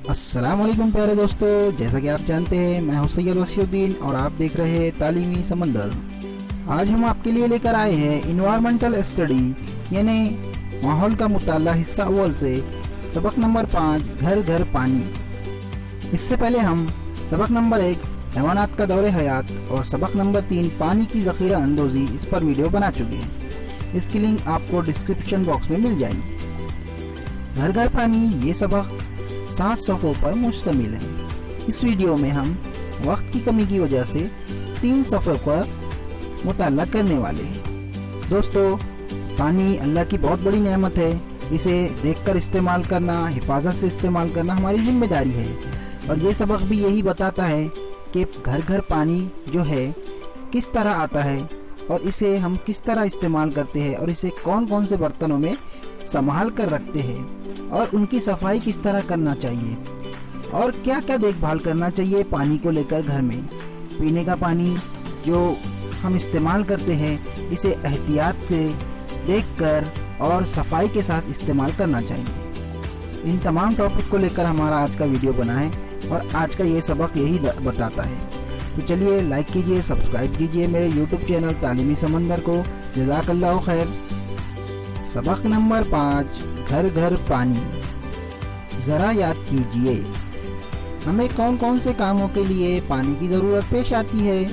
अस्सलाम वालेकुम प्यारे दोस्तों, जैसा कि आप जानते हैं मैं हूं सैयद वसीउद्दीन और आप देख रहे हैं तालीमी समंदर। आज हम आपके लिए लेकर आए हैं इन्वायरमेंटल स्टडी यानी माहौल का मुताला हिस्सा अव्वल से सबक नंबर 5 घर घर पानी। इससे पहले हम सबक नंबर 1 हैवानात का दौरे हयात और सबक नंबर 3 पानी की ज़ख़ीरा अंदोज़ी इस पर वीडियो बना चुके हैं। इसकी लिंक आपको डिस्क्रिप्शन बॉक्स में मिल जाएगी। घर घर पानी ये सबक 7 सफ़ों पर मुश्तमिल है। इस वीडियो में हम वक्त की कमी की वजह से 3 सफ़ों पर मुताला करने वाले हैं। दोस्तों, पानी अल्लाह की बहुत बड़ी नेमत है। इसे देखकर इस्तेमाल करना, हिफाजत से इस्तेमाल करना हमारी जिम्मेदारी है। और ये सबक भी यही बताता है कि घर घर पानी जो है किस तरह आता है और इसे हम किस तरह इस्तेमाल करते हैं और इसे कौन कौन से बर्तनों में संभाल कर रखते हैं और उनकी सफाई किस तरह करना चाहिए और क्या क्या देखभाल करना चाहिए पानी को लेकर। घर में पीने का पानी जो हम इस्तेमाल करते हैं इसे एहतियात से देखकर और सफाई के साथ इस्तेमाल करना चाहिए। इन तमाम टॉपिक को लेकर हमारा आज का वीडियो बना है और आज का ये सबक यही बताता है। तो चलिए लाइक कीजिए, सब्सक्राइब कीजिए मेरे YouTube चैनल तालीमी समंदर को। जज़ाकल्लाहु खैर। सबक नंबर 5 घर घर पानी। ज़रा याद कीजिए हमें कौन कौन से कामों के लिए पानी की ज़रूरत पेश आती है।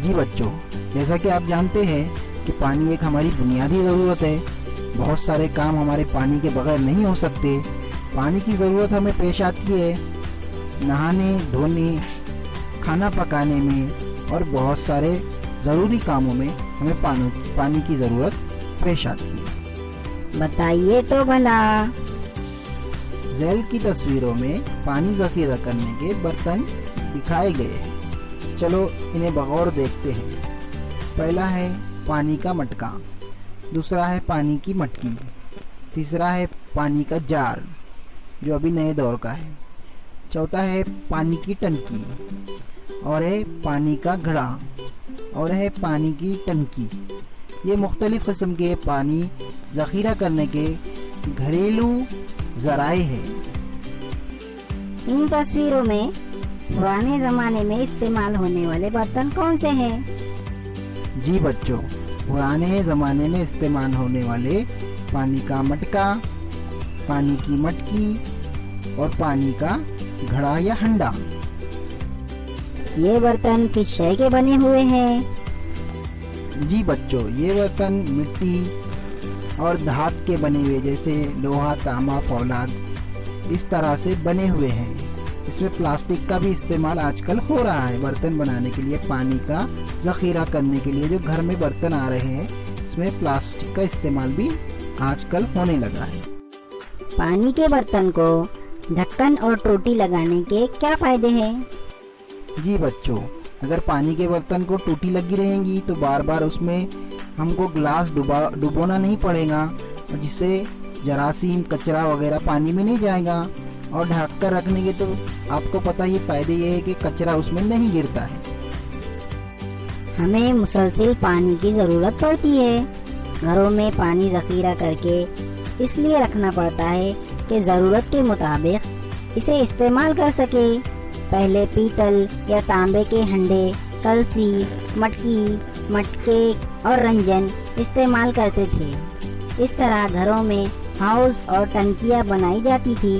जी बच्चों, जैसा कि आप जानते हैं कि पानी एक हमारी बुनियादी ज़रूरत है। बहुत सारे काम हमारे पानी के बगैर नहीं हो सकते। पानी की ज़रूरत हमें पेश आती है नहाने धोने, खाना पकाने में और बहुत सारे ज़रूरी कामों में हमें पानी की ज़रूरत पेश आती है। बताइए तो भला। झैल की तस्वीरों में पानी ज़ख़ीरा करने के बर्तन दिखाए गए हैं। चलो इन्हें बगौर देखते हैं। पहला है पानी का मटका, दूसरा है पानी की मटकी, तीसरा है पानी का जार जो अभी नए दौर का है, चौथा है पानी की टंकी और है पानी का घड़ा और है पानी की टंकी। ये मुख्तलिफ किस्म के पानी ज़ख़ीरा करने के घरेलू ज़राए हैं। इन तस्वीरों में पुराने ज़माने में इस्तेमाल होने वाले बर्तन कौन से हैं? जी बच्चों, पुराने ज़माने में इस्तेमाल होने वाले पानी का मटका, पानी की मटकी और पानी का घड़ा या हंडा। ये बर्तन किस शय के बने हुए हैं? जी बच्चों, ये बर्तन मिट्टी और धातु के बने हुए जैसे लोहा, तांबा, फौलाद इस तरह से बने हुए हैं। इसमें प्लास्टिक का भी इस्तेमाल आजकल हो रहा है बर्तन बनाने के लिए। पानी का ज़ख़ीरा करने के लिए जो घर में बर्तन आ रहे हैं इसमें प्लास्टिक का इस्तेमाल भी आजकल होने लगा है। पानी के बर्तन को ढक्कन और टोटी लगाने के क्या फायदे हैं? जी बच्चों, अगर पानी के बर्तन को टूटी लगी रहेंगी तो बार बार उसमें हमको ग्लास डुबोना नहीं पड़ेगा और जिससे जरासीम कचरा वगैरह पानी में नहीं जाएगा। और ढक कर रखने के तो आपको पता ही फायदे ये है कि कचरा उसमें नहीं गिरता है। हमें मुसलसल पानी की ज़रूरत पड़ती है। घरों में पानी ज़ख़ीरा करके इसलिए रखना पड़ता है कि ज़रूरत के मुताबिक इसे इस्तेमाल कर सके। पहले पीतल या तांबे के हंडे, कलसी, मटकी, मटके और रंजन इस्तेमाल करते थे। इस तरह घरों में हाउस और टंकियां बनाई जाती थी।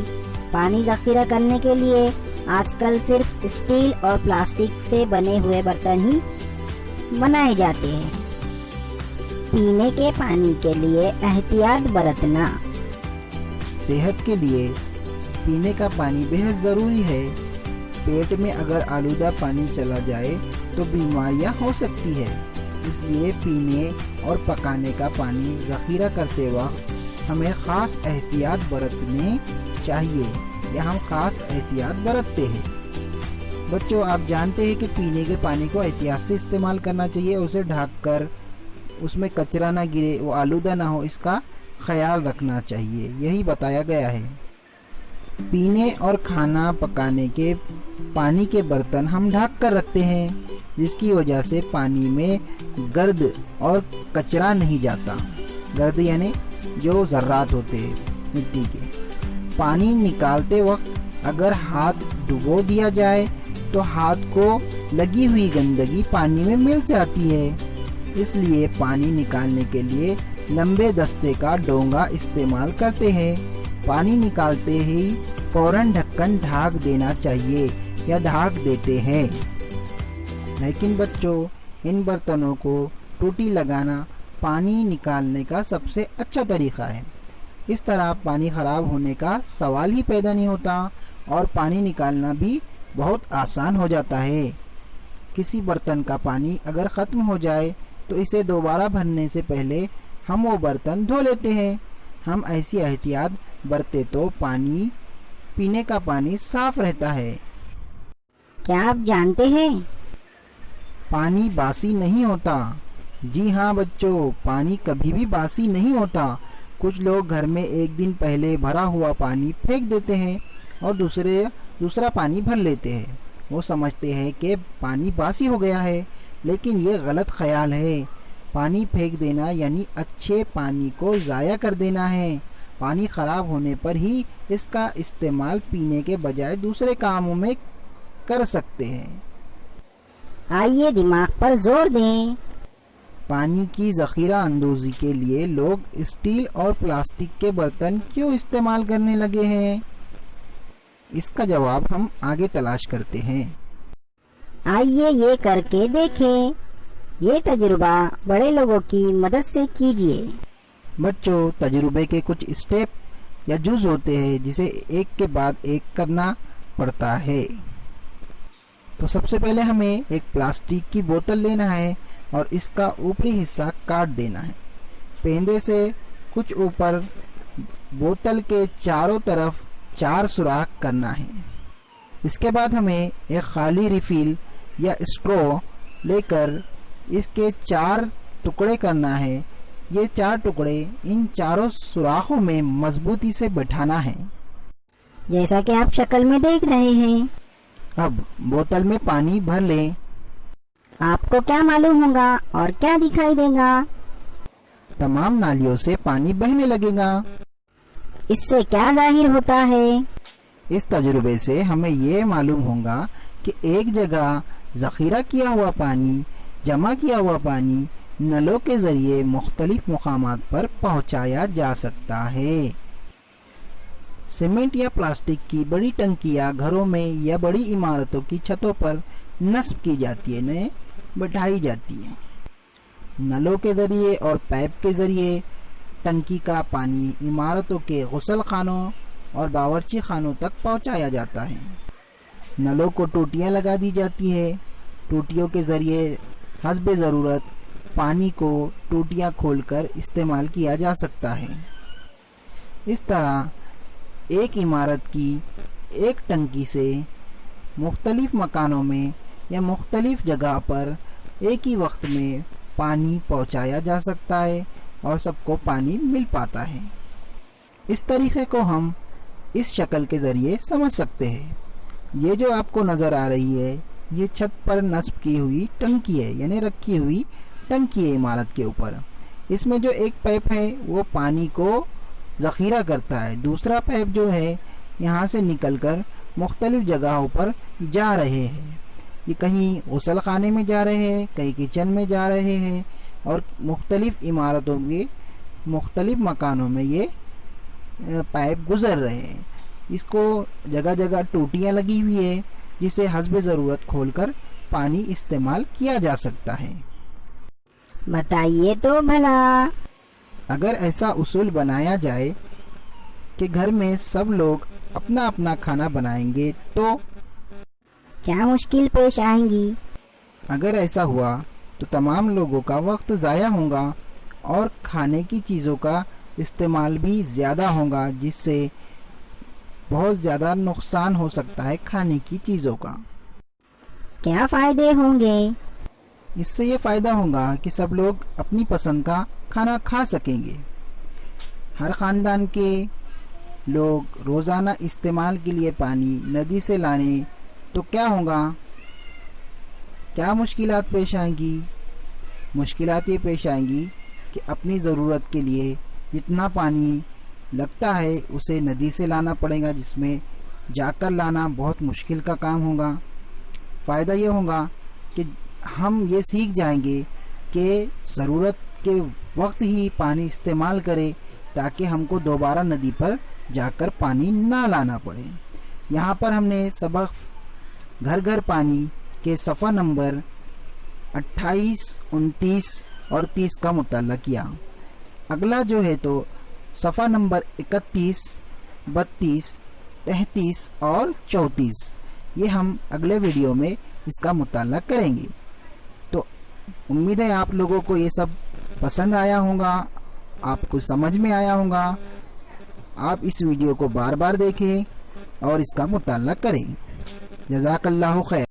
पानी ज़ख़ीरा करने के लिए आजकल सिर्फ स्टील और प्लास्टिक से बने हुए बर्तन ही बनाए जाते हैं। पीने के पानी के लिए एहतियात बरतना। सेहत के लिए पीने का पानी बेहद ज़रूरी है। पेट में अगर आलूदा पानी चला जाए तो बीमारियां हो सकती है। इसलिए पीने और पकाने का पानी ज़ख़ीरा करते वक्त हमें ख़ास एहतियात बरतने चाहिए या हम ख़ास एहतियात बरतते हैं। बच्चों, आप जानते हैं कि पीने के पानी को एहतियात से इस्तेमाल करना चाहिए। उसे ढक कर उसमें कचरा ना गिरे, वो आलूदा ना हो, इसका ख्याल रखना चाहिए। यही बताया गया है। पीने और खाना पकाने के पानी के बर्तन हम ढक कर रखते हैं जिसकी वजह से पानी में गर्द और कचरा नहीं जाता। गर्द यानी जो ज़र्रात होते हैं مٹی کے۔ پانی نکالتے وقت اگر ہاتھ ڈبو دیا جائے تو ہاتھ کو لگی ہوئی گندگی پانی میں مل جاتی ہے، اس لیے پانی نکالنے کے لیے لمبے دستے کا ڈونگا استعمال کرتے ہیں۔ پانی نکالتے ہی فوراً ڈھکن ڈھانک دینا چاہیے یا ڈھانک دیتے ہیں۔ لیکن بچوں، ان برتنوں کو ٹوٹی لگانا پانی نکالنے کا سب سے اچھا طریقہ ہے۔ اس طرح پانی خراب ہونے کا سوال ہی پیدا نہیں ہوتا اور پانی نکالنا بھی بہت آسان ہو جاتا ہے۔ کسی برتن کا پانی اگر ختم ہو جائے تو اسے دوبارہ بھرنے سے پہلے ہم وہ برتن دھو لیتے ہیں۔ ہم ایسی احتیاط برتے تو پانی پینے کا پانی صاف رہتا ہے۔ کیا آپ جانتے ہیں پانی باسی نہیں ہوتا۔ جی ہاں بچوں، پانی کبھی بھی باسی نہیں ہوتا۔ کچھ لوگ گھر میں ایک دن پہلے بھرا ہوا پانی پھینک دیتے ہیں اور دوسرا پانی بھر لیتے ہیں۔ وہ سمجھتے ہیں کہ پانی باسی ہو گیا ہے، لیکن یہ غلط خیال ہے۔ پانی پھینک دینا یعنی اچھے پانی کو ضائع کر دینا ہے۔ پانی خراب ہونے پر ہی اس کا استعمال پینے کے بجائے دوسرے کاموں میں کر سکتے ہیں۔ آئیے دماغ پر زور دیں۔ پانی کی ذخیرہ اندوزی کے لیے لوگ اسٹیل اور پلاسٹک کے برتن کیوں استعمال کرنے لگے ہیں؟ اس کا جواب ہم آگے تلاش کرتے ہیں۔ آئیے یہ کر کے دیکھیں۔ یہ تجربہ بڑے لوگوں کی مدد سے کیجیے۔ بچوں، تجربے کے کچھ اسٹیپ یا جز ہوتے ہیں جسے ایک کے بعد ایک کرنا پڑتا ہے۔ تو سب سے پہلے ہمیں ایک پلاسٹک کی بوتل لینا ہے اور اس کا اوپری حصہ کاٹ دینا ہے۔ پیندے سے کچھ اوپر بوتل کے چاروں طرف 4 سوراخ کرنا ہے۔ اس کے بعد ہمیں ایک خالی ریفل یا اسٹرو لے کر اس کے 4 ٹکڑے کرنا ہے۔ یہ 4 ٹکڑے ان چاروں سوراخوں میں مضبوطی سے بٹھانا ہے۔ جیسا کہ آپ شکل میں دیکھ رہے ہیں۔ اب بوتل میں پانی بھر لیں۔ آپ کو کیا معلوم ہوگا اور کیا دکھائی دے گا؟ تمام نالیوں سے پانی بہنے لگے گا۔ اس سے کیا ظاہر ہوتا ہے؟ اس تجربے سے ہمیں یہ معلوم ہوگا کہ ایک جگہ ذخیرہ کیا ہوا پانی، جمع کیا ہوا پانی نلوں کے ذریعے مختلف مقامات پر پہنچایا جا سکتا ہے۔ سیمنٹ یا پلاسٹک کی بڑی ٹنکیاں گھروں میں یا بڑی عمارتوں کی چھتوں پر نصب کی جاتی ہے، بٹھائی جاتی ہے۔ نلوں کے ذریعے اور پائپ کے ذریعے ٹنکی کا پانی عمارتوں کے غسل خانوں اور باورچی خانوں تک پہنچایا جاتا ہے۔ نلوں کو ٹوٹیاں لگا دی جاتی ہے۔ ٹوٹیوں کے ذریعے حسب ضرورت پانی کو ٹوٹیاں کھول کر استعمال کیا جا سکتا ہے۔ اس طرح ایک عمارت کی ایک ٹنکی سے مختلف مکانوں میں یا مختلف جگہ پر ایک ہی وقت میں پانی پہنچایا جا سکتا ہے اور سب کو پانی مل پاتا ہے۔ اس طریقے کو ہم اس شکل کے ذریعے سمجھ سکتے ہیں۔ یہ جو آپ کو نظر آ رہی ہے، یہ چھت پر نصب کی ہوئی ٹنکی ہے، یعنی رکھی ہوئی ٹنکی ہے عمارت کے اوپر۔ اس میں جو ایک پائپ ہے وہ پانی کو ذخیرہ کرتا ہے، دوسرا پائپ جو ہے یہاں سے نکل کر مختلف جگہوں پر جا رہے ہیں۔ یہ کہیں غسل خانے میں جا رہے ہیں، کہیں کچن میں جا رہے ہیں اور مختلف عمارتوں کے مختلف مکانوں میں یہ پائپ گزر رہے ہیں۔ اس کو جگہ جگہ ٹوٹیاں لگی ہوئی ہے جسے حسب ضرورت کھول کر پانی استعمال کیا جا سکتا ہے۔ بتائیے تو بھلا، اگر ایسا اصول بنایا جائے کہ گھر میں سب لوگ اپنا اپنا کھانا بنائیں گے تو کیا مشکل پیش آئیں گی؟ اگر ایسا ہوا تو تمام لوگوں کا وقت ضائع ہوگا اور کھانے کی چیزوں کا استعمال بھی زیادہ ہوگا، جس سے بہت زیادہ نقصان ہو سکتا ہے کھانے کی چیزوں کا۔ کیا فائدے ہوں گے؟ اس سے یہ فائدہ ہوگا کہ سب لوگ اپنی پسند کا کھانا کھا سکیں گے۔ ہر خاندان کے لوگ روزانہ استعمال کے لیے پانی ندی سے لانے تو کیا ہوگا؟ کیا مشکلات پیش آئیں گی؟ مشکلات یہ پیش آئیں گی کہ اپنی ضرورت کے لیے جتنا پانی लगता है उसे नदी से लाना पड़ेगा, जिसमें जाकर लाना बहुत मुश्किल का काम होगा। फ़ायदा ये होगा कि हम ये सीख जाएंगे कि ज़रूरत के वक्त ही पानी इस्तेमाल करें, ताकि हमको दोबारा नदी पर जाकर पानी ना लाना पड़े। यहाँ पर हमने सबक घर घर पानी के सफ़ा नंबर 28, 29 और 30 का मुताला किया। अगला जो है तो सफ़ा नंबर 31, 32, 33 और 34, ये हम अगले वीडियो में इसका मुताला करेंगे। तो उम्मीद है आप लोगों को ये सब पसंद आया होगा, आपको समझ में आया होगा। आप इस वीडियो को बार बार देखें और इसका मुताला करें। जज़ाकल्लाहु खैर।